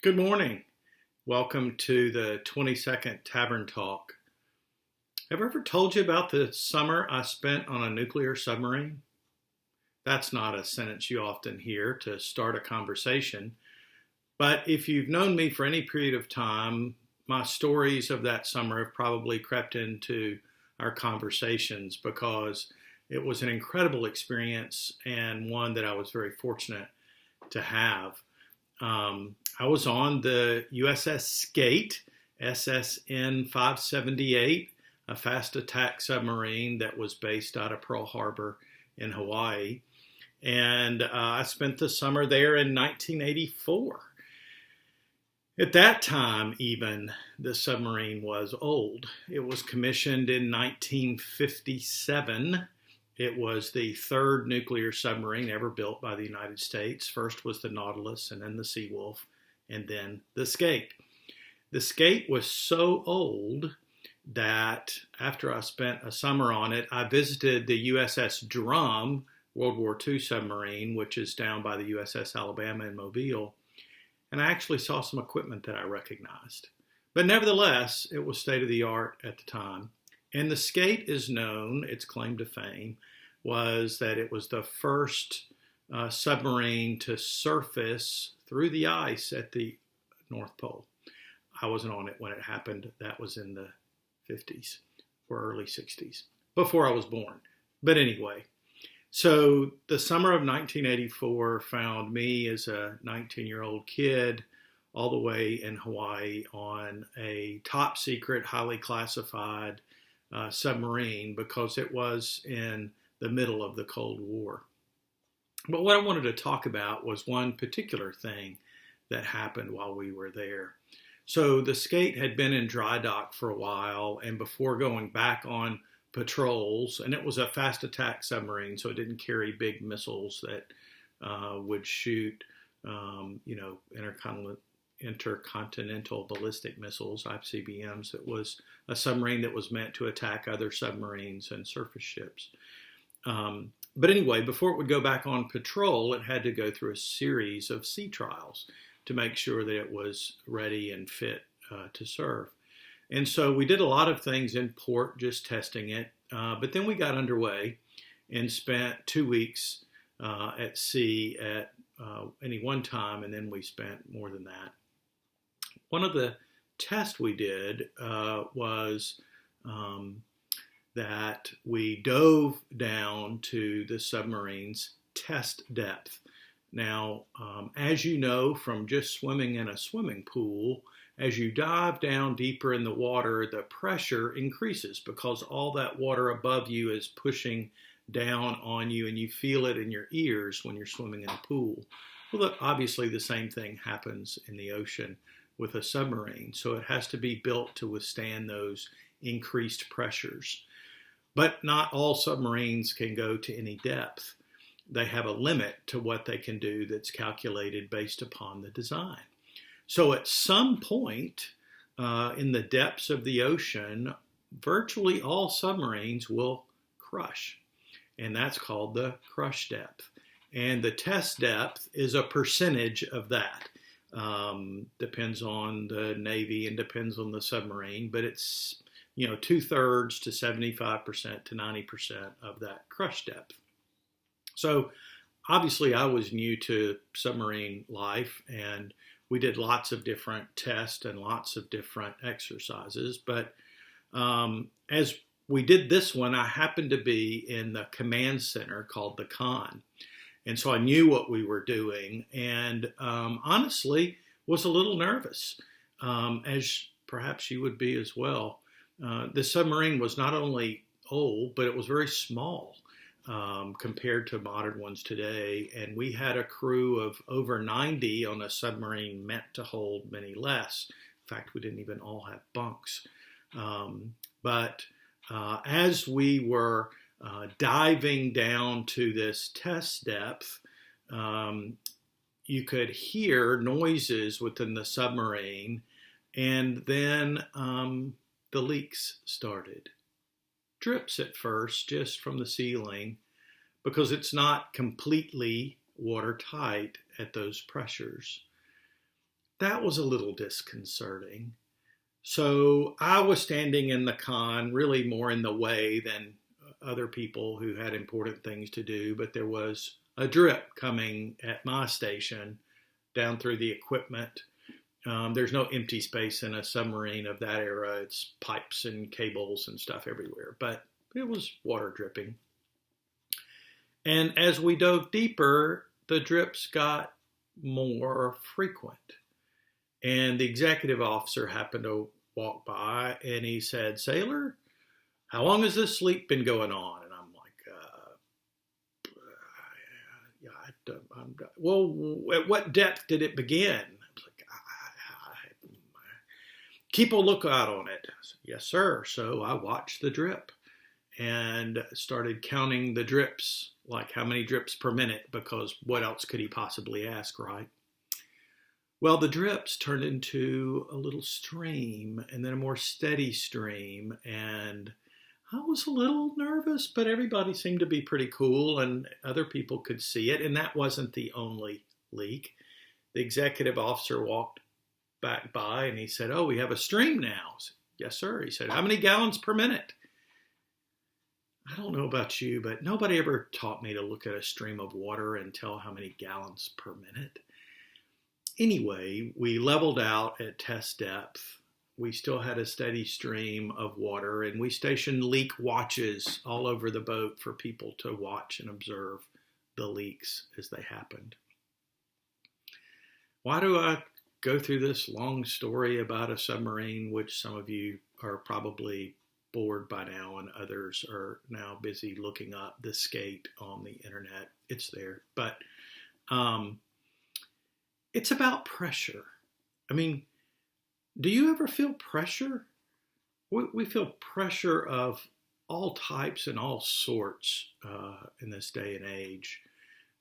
Good morning. Welcome to the 22nd Tavern Talk. Have I ever told you about the summer I spent on a nuclear submarine? That's not a sentence you often hear to start a conversation, but if you've known me for any period of time, my stories of that summer have probably crept into our conversations because it was an incredible experience and one that I was very fortunate to have. I was on the USS Skate, SSN 578, a fast attack submarine that was based out of Pearl Harbor in Hawaii. And I spent the summer there in 1984. At that time, even, the submarine was old. It was commissioned in 1957. It was the third nuclear submarine ever built by the United States. First was the Nautilus, and then the Seawolf, and then the Skate. The Skate was so old that after I spent a summer on it, I visited the USS Drum, World War II submarine, which is down by the USS Alabama in Mobile, and I actually saw some equipment that I recognized. But nevertheless, it was state of the art at the time. And the Skate is known, its claim to fame was that it was the first submarine to surface through the ice at the North Pole. I wasn't on it when it happened. That was in the 50s or early 60s, before I was born. But anyway, so the summer of 1984 found me as a 19-year-old kid all the way in Hawaii on a top secret, highly classified submarine because it was in the middle of the Cold War. But what I wanted to talk about was one particular thing that happened while we were there. So the Skate had been in dry dock for a while, and before going back on patrols, and it was a fast attack submarine, so it didn't carry big missiles that would shoot, intercontinental ballistic missiles, ICBMs. It was a submarine that was meant to attack other submarines and surface ships. But anyway, before it would go back on patrol, it had to go through a series of sea trials to make sure that it was ready and fit to serve. And so we did a lot of things in port, just testing it. But then we got underway and spent 2 weeks at sea at any one time, and then we spent more than that. One of the tests we did was that we dove down to the submarine's test depth. Now, as you know from just swimming in a swimming pool, as you dive down deeper in the water, the pressure increases because all that water above you is pushing down on you, and you feel it in your ears when you're swimming in a pool. Well, obviously the same thing happens in the ocean with a submarine, so it has to be built to withstand those increased pressures. But not all submarines can go to any depth. They have a limit to what they can do that's calculated based upon the design. So at some point in the depths of the ocean, virtually all submarines will crush, and that's called the crush depth. And the test depth is a percentage of that. Depends on the Navy and depends on the submarine, but it's 2/3 to 75% to 90% of that crush depth. So obviously I was new to submarine life, and we did lots of different tests and lots of different exercises. But as we did this one, I happened to be in the command center called the Con. And so I knew what we were doing, and honestly was a little nervous, as perhaps you would be as well. The submarine was not only old, but it was very small compared to modern ones today. And we had a crew of over 90 on a submarine meant to hold many less. In fact, we didn't even all have bunks. But as we were diving down to this test depth, you could hear noises within the submarine, and then the leaks started. Drips at first, just from the ceiling, because it's not completely watertight at those pressures. that was a little disconcerting. So I was standing in the con, really more in the way than other people who had important things to do, but there was a drip coming at my station down through the equipment. There's no empty space in a submarine of that era. It's pipes and cables and stuff everywhere, but it was water dripping. And as we dove deeper, the drips got more frequent. And the executive officer happened to walk by and he said, "Sailor, how long has this leak been going on?" And I'm like, well, at what depth did it begin? I was like, keep a lookout on it. I said, "Yes, sir." So I watched the drip and started counting the drips, like how many drips per minute, because what else could he possibly ask, right? Well, the drips turned into a little stream and then a more steady stream. And I was a little nervous, but everybody seemed to be pretty cool and other people could see it. And that wasn't the only leak. The executive officer walked back by and he said, "Oh, we have a stream now." I said, "Yes, sir." He said, "How many gallons per minute?" I don't know about you, but nobody ever taught me to look at a stream of water and tell how many gallons per minute. Anyway, we leveled out at test depth. We still had a steady stream of water, and we stationed leak watches all over the boat for people to watch and observe the leaks as they happened. Why do I go through this long story about a submarine, which some of you are probably bored by now and others are now busy looking up the skate on the internet? It's there. But it's about pressure. I mean, do you ever feel pressure? We feel pressure of all types and all sorts in this day and age.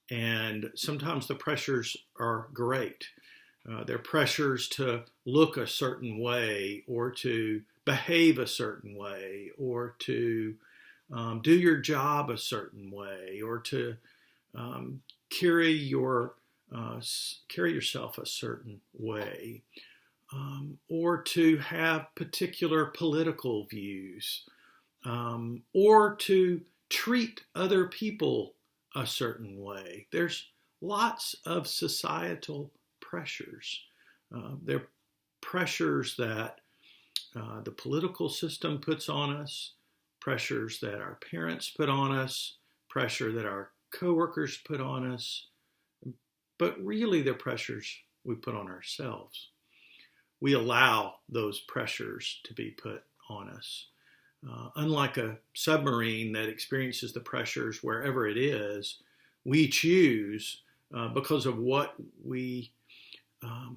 And sometimes the pressures are great. They're pressures to look a certain way or to behave a certain way or to do your job a certain way or to carry yourself a certain way. Or to have particular political views, or to treat other people a certain way. There's lots of societal pressures. They're pressures that the political system puts on us, pressures that our parents put on us, pressure that our coworkers put on us, but really they're pressures we put on ourselves. We allow those pressures to be put on us. Unlike a submarine that experiences the pressures wherever it is, we choose because of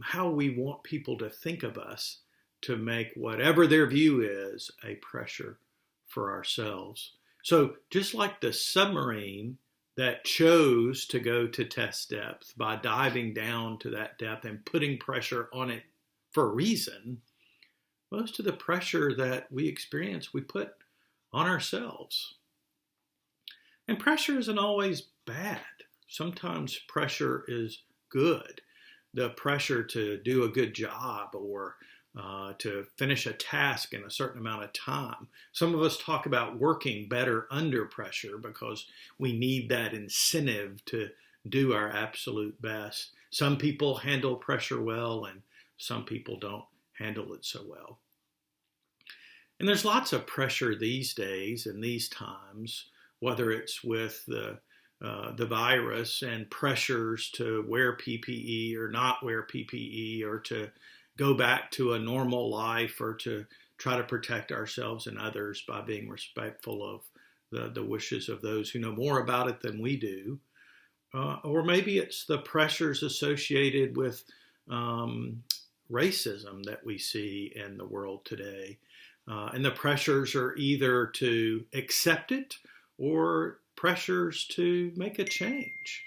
how we want people to think of us to make whatever their view is a pressure for ourselves. So just like the submarine that chose to go to test depth by diving down to that depth and putting pressure on it for a reason, most of the pressure that we experience, we put on ourselves. And pressure isn't always bad. Sometimes pressure is good. The pressure to do a good job or to finish a task in a certain amount of time. Some of us talk about working better under pressure because we need that incentive to do our absolute best. Some people handle pressure well and some people don't handle it so well. And there's lots of pressure these days and these times, whether it's with the virus and pressures to wear PPE or not wear PPE or to go back to a normal life or to try to protect ourselves and others by being respectful of the wishes of those who know more about it than we do. Or maybe it's the pressures associated with racism that we see in the world today. And the pressures are either to accept it or pressures to make a change.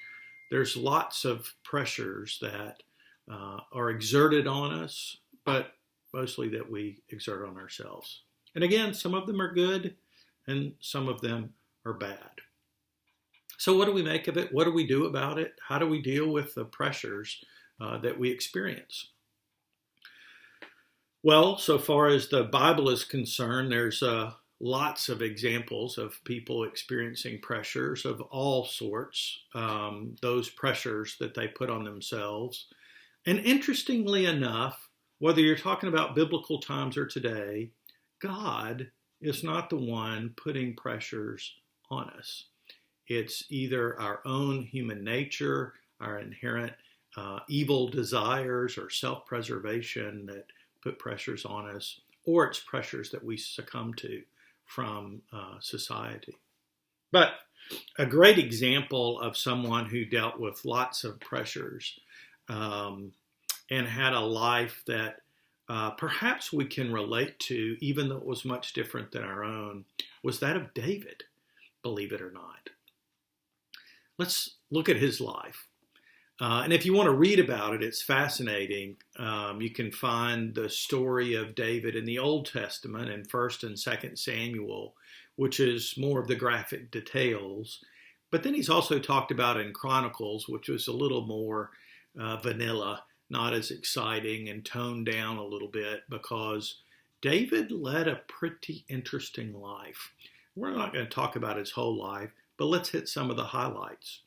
There's lots of pressures that are exerted on us, but mostly that we exert on ourselves. And again, some of them are good and some of them are bad. So what do we make of it? What do we do about it? How do we deal with the pressures that we experience? Well, so far as the Bible is concerned, there's lots of examples of people experiencing pressures of all sorts, those pressures that they put on themselves. And interestingly enough, whether you're talking about biblical times or today, God is not the one putting pressures on us. It's either our own human nature, our inherent evil desires or self-preservation that put pressures on us, or it's pressures that we succumb to from society. But a great example of someone who dealt with lots of pressures and had a life that perhaps we can relate to, even though it was much different than our own, was that of David, believe it or not. Let's look at his life. And if you want to read about it, it's fascinating. You can find the story of David in the Old Testament in 1st and 2nd Samuel, which is more of the graphic details. But then he's also talked about in Chronicles, which was a little more vanilla, not as exciting and toned down a little bit, because David led a pretty interesting life. We're not going to talk about his whole life, but let's hit some of the highlights.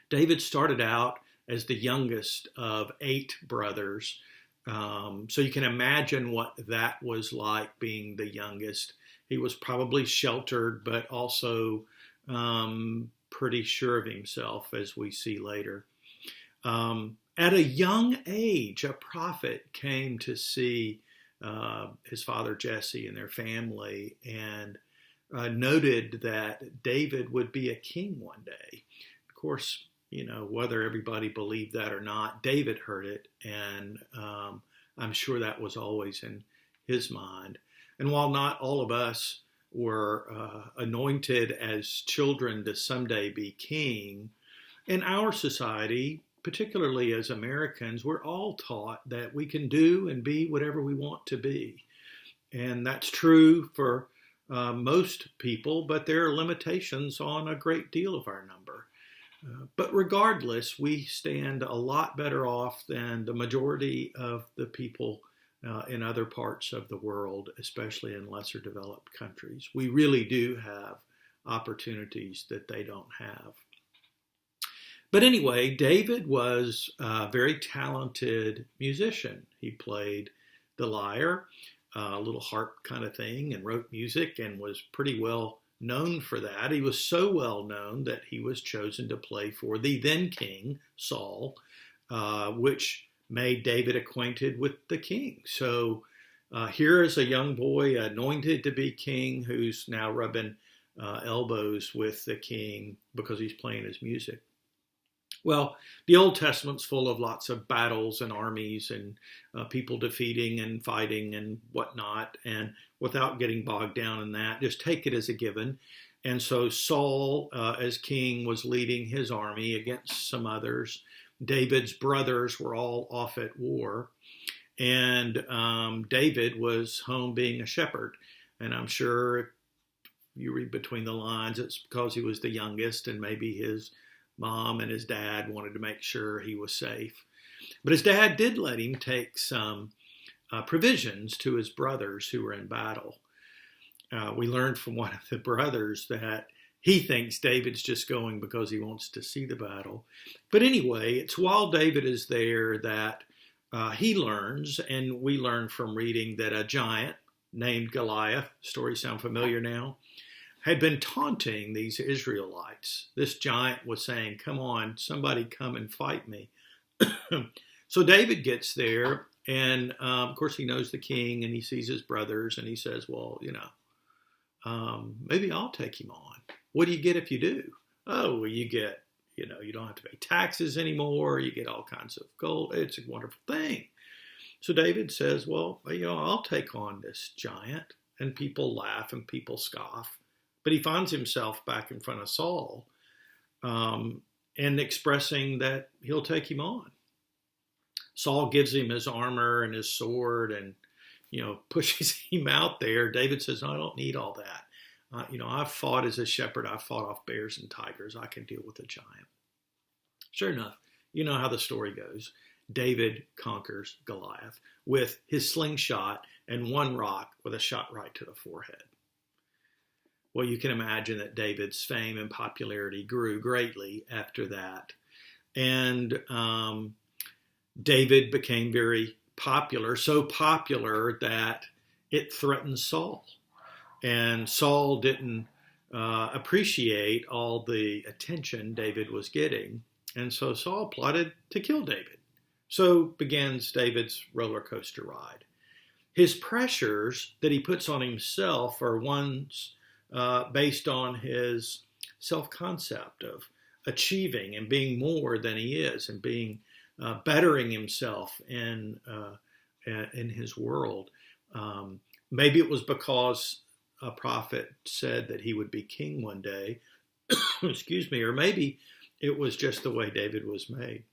David started out as the youngest of 8 brothers. So you can imagine what that was like, being the youngest. He was probably sheltered, but also pretty sure of himself, as we see later. At a young age, a prophet came to see his father Jesse and their family, and noted that David would be a king one day. Of course, whether everybody believed that or not, David heard it, and I'm sure that was always in his mind. And while not all of us were anointed as children to someday be king, in our society, particularly as Americans, we're all taught that we can do and be whatever we want to be. And that's true for most people, but there are limitations on a great deal of our number. But regardless, we stand a lot better off than the majority of the people in other parts of the world, especially in lesser developed countries. We really do have opportunities that they don't have. But anyway, David was a very talented musician. He played the lyre, a little harp kind of thing, and wrote music and was pretty well known for that. He was so well known that he was chosen to play for the then king, Saul, which made David acquainted with the king. So here is a young boy anointed to be king who's now rubbing elbows with the king because he's playing his music. Well, the Old Testament's full of lots of battles and armies and people defeating and fighting and whatnot. And without getting bogged down in that, just take it as a given. And so Saul, as king, was leading his army against some others. David's brothers were all off at war. And David was home being a shepherd. And I'm sure if you read between the lines, it's because he was the youngest and maybe his mom and his dad wanted to make sure he was safe. But his dad did let him take some provisions to his brothers who were in battle. We learned from one of the brothers that he thinks David's just going because he wants to see the battle. But anyway, it's while David is there that he learns, and we learn from reading, that a giant named Goliath, story sound familiar now, had been taunting these Israelites. This giant was saying, come on, somebody come and fight me. So David gets there, and of course he knows the king, and he sees his brothers, and he says, well, maybe I'll take him on. What do you get if you do? Oh, well, you get, you don't have to pay taxes anymore. You get all kinds of gold. It's a wonderful thing. So David says, well, I'll take on this giant. And people laugh and people scoff. But he finds himself back in front of Saul and expressing that he'll take him on. Saul gives him his armor and his sword and, pushes him out there. David says, no, I don't need all that. I've fought as a shepherd. I've fought off bears and tigers. I can deal with a giant. Sure enough, you know how the story goes. David conquers Goliath with his slingshot and one rock with a shot right to the forehead. Well, you can imagine that David's fame and popularity grew greatly after that. And David became very popular, so popular that it threatened Saul. And Saul didn't appreciate all the attention David was getting. And so Saul plotted to kill David. So begins David's roller coaster ride. His pressures that he puts on himself are ones based on his self-concept of achieving and being more than he is and being bettering himself in his world. Maybe it was because a prophet said that he would be king one day, excuse me, or maybe it was just the way David was made.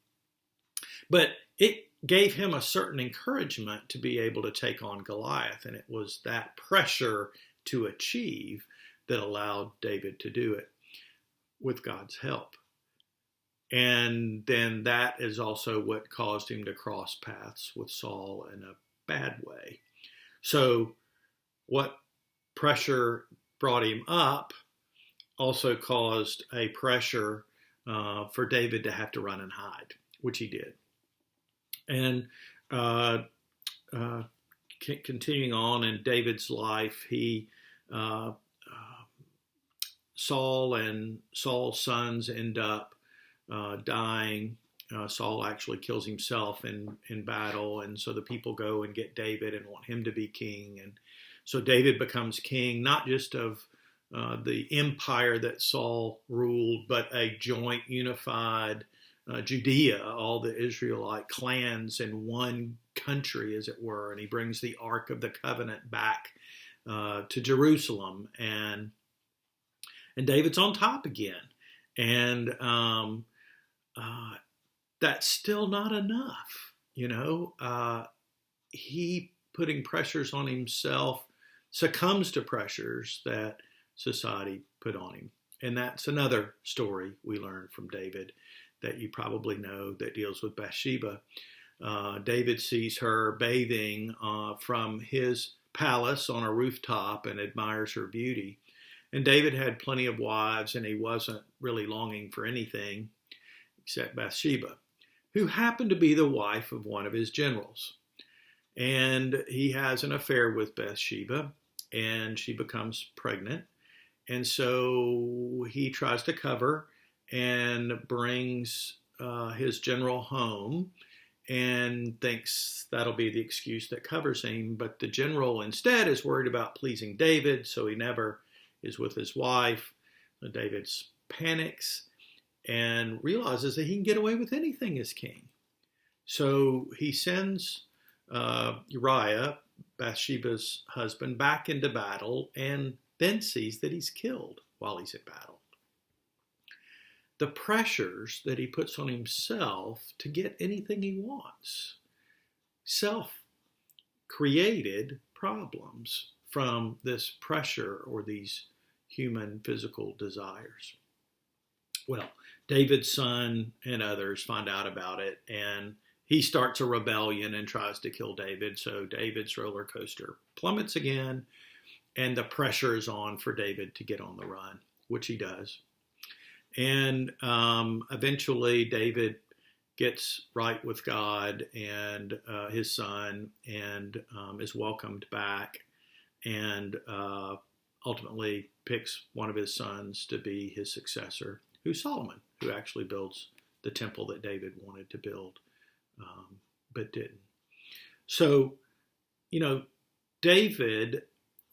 But it gave him a certain encouragement to be able to take on Goliath, and it was that pressure to achieve that allowed David to do it with God's help. And then that is also what caused him to cross paths with Saul in a bad way. So what pressure brought him up also caused a pressure for David to have to run and hide, which he did. And continuing on in David's life, Saul and Saul's sons end up dying. Saul actually kills himself in battle, and so the people go and get David and want him to be king. And so David becomes king, not just of the empire that Saul ruled, but a joint, unified Judea, all the Israelite clans in one country, as it were. And he brings the Ark of the Covenant back to Jerusalem, and David's on top again. And that's still not enough, he putting pressures on himself succumbs to pressures that society put on him. And that's another story we learn from David that you probably know that deals with Bathsheba. David sees her bathing from his palace on a rooftop and admires her beauty. And David had plenty of wives, and he wasn't really longing for anything except Bathsheba, who happened to be the wife of one of his generals. And he has an affair with Bathsheba, and she becomes pregnant. And so he tries to cover and brings his general home and thinks that'll be the excuse that covers him. But the general instead is worried about pleasing David, so he never is with his wife. David panics and realizes that he can get away with anything as king. So he sends Uriah, Bathsheba's husband, back into battle and then sees that he's killed while he's in battle. The pressures that he puts on himself to get anything he wants, self-created problems from this pressure or these human physical desires. Well, David's son and others find out about it, and he starts a rebellion and tries to kill David. So David's roller coaster plummets again, and the pressure is on for David to get on the run, which he does. And eventually David gets right with God and his son, and is welcomed back, and ultimately picks one of his sons to be his successor, who's Solomon, who actually builds the temple that David wanted to build, but didn't. So, David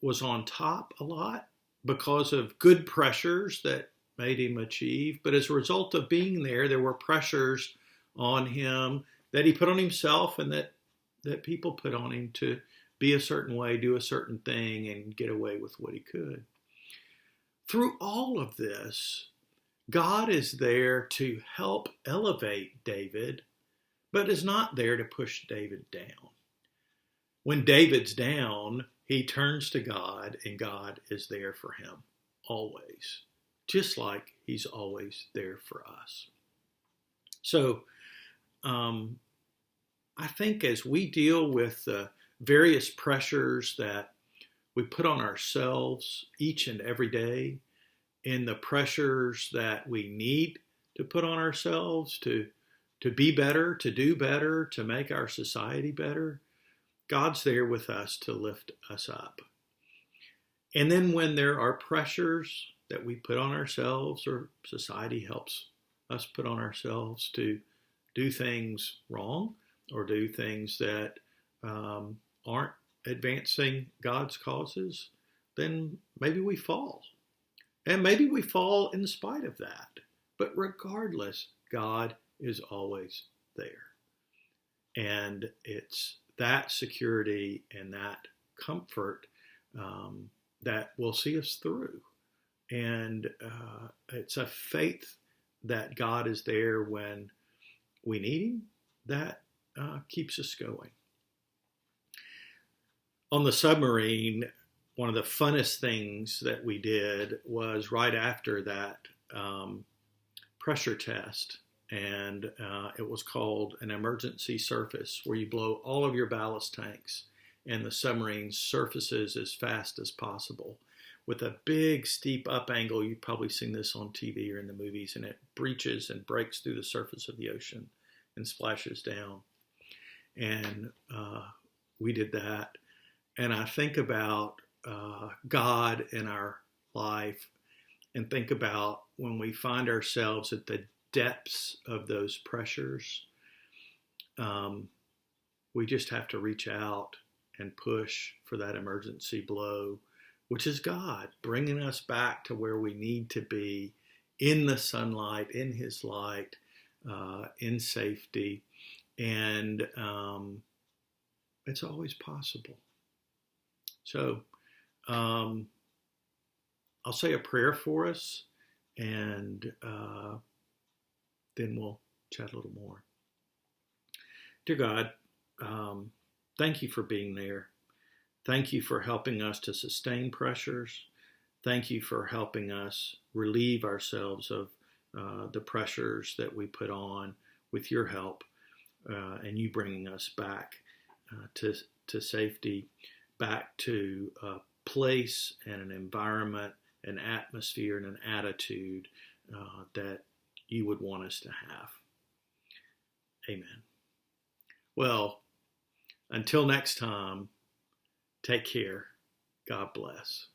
was on top a lot because of good pressures that made him achieve. But as a result of being there were pressures on him that he put on himself and that people put on him to be a certain way, do a certain thing, and get away with what he could. Through all of this, God is there to help elevate David, but is not there to push David down. When David's down, he turns to God, and God is there for him always, just like he's always there for us. So I think as we deal with the various pressures that we put on ourselves each and every day, and the pressures that we need to put on ourselves to be better, to do better, to make our society better, God's there with us to lift us up. And then when there are pressures that we put on ourselves, or society helps us put on ourselves to do things wrong or do things that aren't advancing God's causes, then maybe we fall. And maybe we fall in spite of that. But regardless, God is always there. And it's that security and that comfort that will see us through. And it's a faith that God is there when we need Him that keeps us going. On the submarine, one of the funnest things that we did was right after that pressure test. And it was called an emergency surface, where you blow all of your ballast tanks and the submarine surfaces as fast as possible with a big steep up angle. You've probably seen this on TV or in the movies, and it breaches and breaks through the surface of the ocean and splashes down. And we did that. And I think about God in our life, and think about when we find ourselves at the depths of those pressures. We just have to reach out and push for that emergency blow, which is God bringing us back to where we need to be, in the sunlight, in His light, in safety. And it's always possible. So I'll say a prayer for us, and then we'll chat a little more. Dear God, thank You for being there. Thank You for helping us to sustain pressures. Thank You for helping us relieve ourselves of the pressures that we put on with Your help, and You bringing us back to safety, back to a place and an environment, an atmosphere and an attitude that You would want us to have. Amen. Well, until next time, take care. God bless.